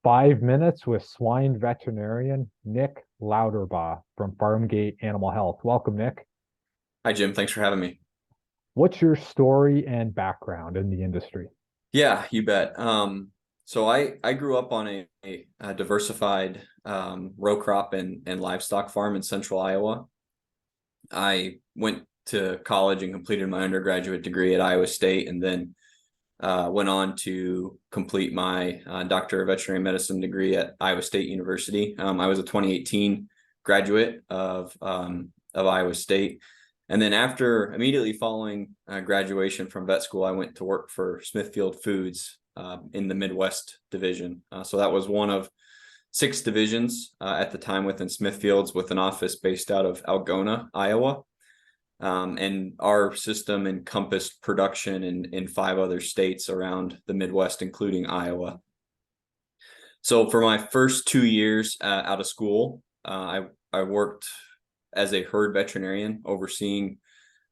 5 minutes with swine veterinarian Nic Lauterbach from Pharmgate Animal Health. Welcome, Nick. Hi, Jim. Thanks for having me. What's your story and background in the industry? Yeah, you bet. So I grew up on a diversified row crop and livestock farm in central Iowa. I went to college and completed my undergraduate degree at Iowa State, and then went on to complete my Doctor of Veterinary Medicine degree at Iowa State University. I was a 2018 graduate of Iowa State. And then after immediately following graduation from vet school, I went to work for Smithfield Foods in the Midwest division. So that was one of six divisions at the time within Smithfield's, with an office based out of Algona, Iowa. And our system encompassed production in five other states around the Midwest, including Iowa. So for my first 2 years out of school, I worked as a herd veterinarian, overseeing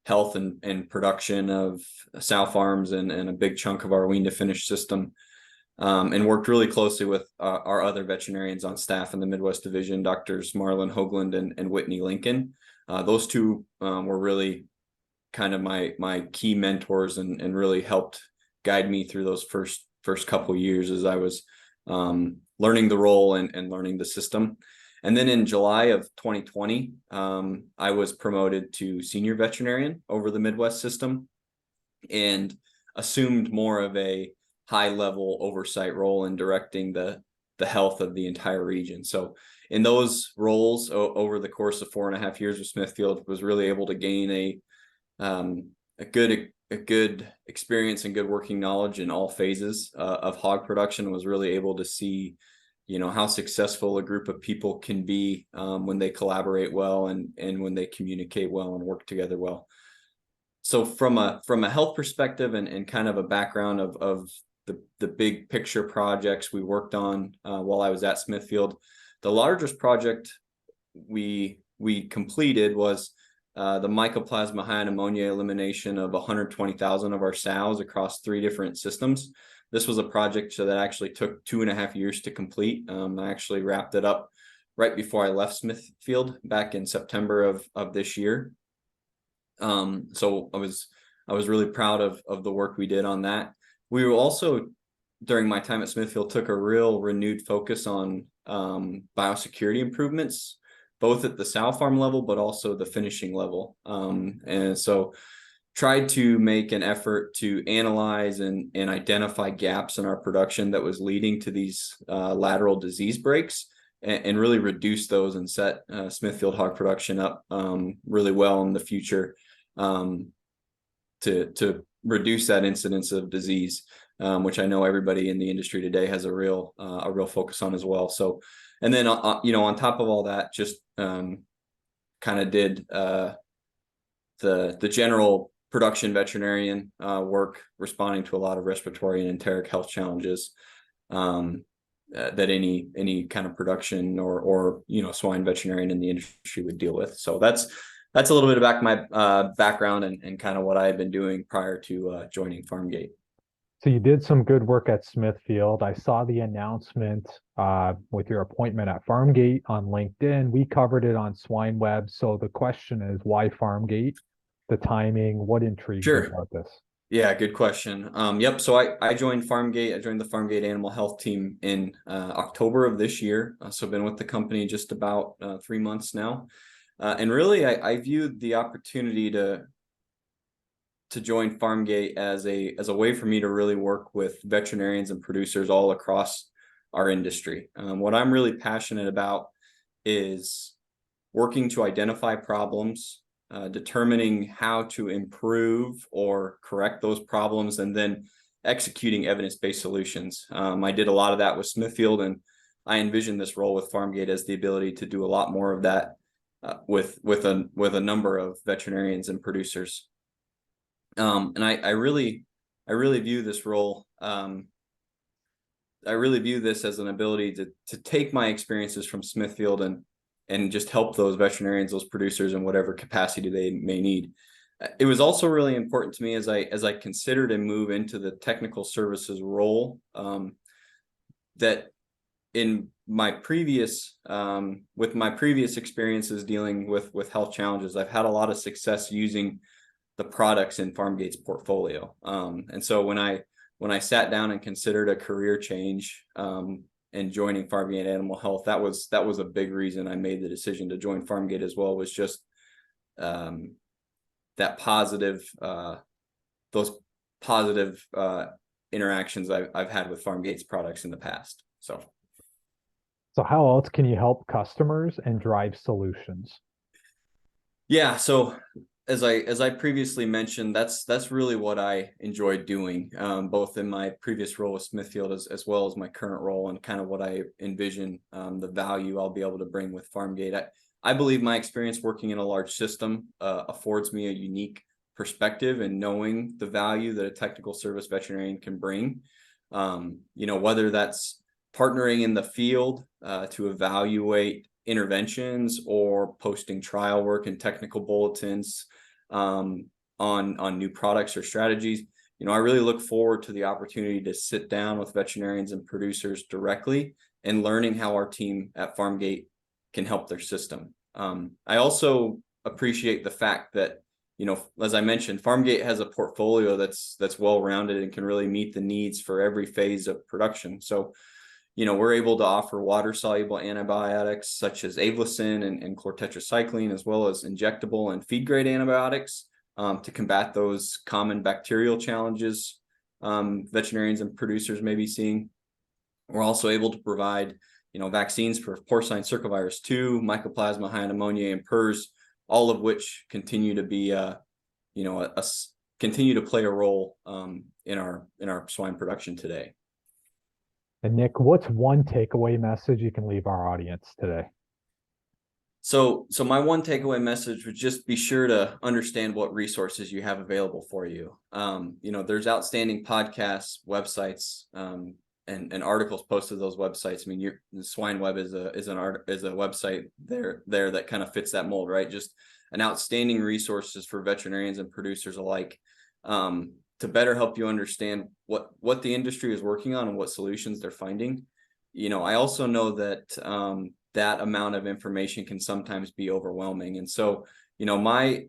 health and production of sow farms and a big chunk of our wean to finish system, and worked really closely with our other veterinarians on staff in the Midwest Division, Doctors Marlon Hoagland and Whitney Lincoln. Those two were really kind of my key mentors and really helped guide me through those first couple of years as I was learning the role and learning the system. And then in July of 2020, I was promoted to Senior Veterinarian over the Midwest system and assumed more of a high-level oversight role in directing the health of the entire region. So in those roles over the course of 4.5 years with Smithfield, was really able to gain a good experience and good working knowledge in all phases of hog production. Was really able to see how successful a group of people can be when they collaborate well and when they communicate well and work together well. So from a health perspective and kind of a background of the big picture projects we worked on while I was at Smithfield, the largest project we completed was the mycoplasma high ammonia elimination of 120,000 of our sows across 3 different systems. This was a project that actually took 2.5 years to complete. I actually wrapped it up right before I left Smithfield back in September of this year. So I was really proud of the work we did on that. We were also, during my time at Smithfield, took a real renewed focus on biosecurity improvements, both at the sow farm level, but also the finishing level. And so tried to make an effort to analyze and identify gaps in our production that was leading to these lateral disease breaks, and really reduce those and set Smithfield hog production up really well in the future to reduce that incidence of disease, which I know everybody in the industry today has a real focus on as well. So, and then on top of all that, just kind of did the general production veterinarian work, responding to a lot of respiratory and enteric health challenges that any kind of production or swine veterinarian in the industry would deal with. So that's a little bit about my background and kind of what I had been doing prior to joining Pharmgate. So you did some good work at Smithfield. I saw the announcement with your appointment at Pharmgate on LinkedIn. We covered it on Swine Web. So the question is, why Pharmgate? The timing, what intrigued you Sure. about this? Yeah, good question. Yep. So I joined Pharmgate. I joined the Pharmgate Animal Health team in October of this year. So I've been with the company just about 3 months now. And really, I viewed the opportunity to join Pharmgate as a way for me to really work with veterinarians and producers all across our industry. What I'm really passionate about is working to identify problems, determining how to improve or correct those problems, and then executing evidence-based solutions. I did a lot of that with Smithfield, and I envisioned this role with Pharmgate as the ability to do a lot more of that with a number of veterinarians and producers. And I really view this role. I really view this as an ability to take my experiences from Smithfield and just help those veterinarians, those producers, in whatever capacity they may need. It was also really important to me as I considered a move into the technical services role, that in my previous with my previous experiences dealing with health challenges, I've had a lot of success using the products in Pharmgate's portfolio. And so when I sat down and considered a career change and joining Pharmgate Animal Health, that was a big reason I made the decision to join Pharmgate as well, was just that positive those positive interactions I've had with Pharmgate's products in the past. So how else can you help customers and drive solutions? Yeah, so as I previously mentioned, that's really what I enjoyed doing, both in my previous role with Smithfield as well as my current role, and kind of what I envision the value I'll be able to bring with Pharmgate. I believe my experience working in a large system affords me a unique perspective in knowing the value that a technical service veterinarian can bring. Whether that's partnering in the field to evaluate interventions or posting trial work and technical bulletins on new products or strategies. I really look forward to the opportunity to sit down with veterinarians and producers directly and learning how our team at Pharmgate can help their system. I also appreciate the fact that, as I mentioned, Pharmgate has a portfolio that's well-rounded and can really meet the needs for every phase of production. So, we're able to offer water-soluble antibiotics such as avicin and chlortetracycline, as well as injectable and feed-grade antibiotics to combat those common bacterial challenges veterinarians and producers may be seeing. We're also able to provide, vaccines for porcine circovirus 2, mycoplasma, high pneumonia, and PRRS, all of which continue to be, continue to play a role in our swine production today. And Nic, what's one takeaway message you can leave our audience today? So my one takeaway message would just be sure to understand what resources you have available for you. There's outstanding podcasts, websites, and articles posted to those websites. I mean, the Swine Web is a website there that kind of fits that mold, right? Just an outstanding resources for veterinarians and producers alike, to better help you understand what the industry is working on and what solutions they're finding. I also know that that amount of information can sometimes be overwhelming, and so my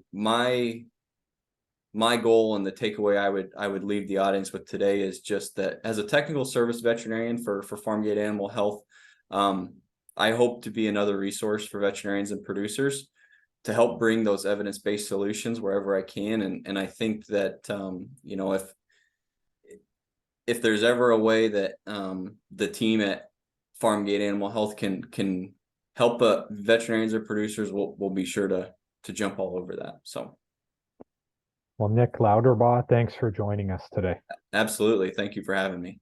goal and the takeaway I would leave the audience with today is just that as a technical service veterinarian for Pharmgate Animal Health, I hope to be another resource for veterinarians and producers to help bring those evidence-based solutions wherever I can. And I think that, if there's ever a way that the team at Pharmgate Animal Health can help veterinarians or producers, we'll be sure to jump all over that. So. Well, Nic Lauterbach, thanks for joining us today. Absolutely. Thank you for having me.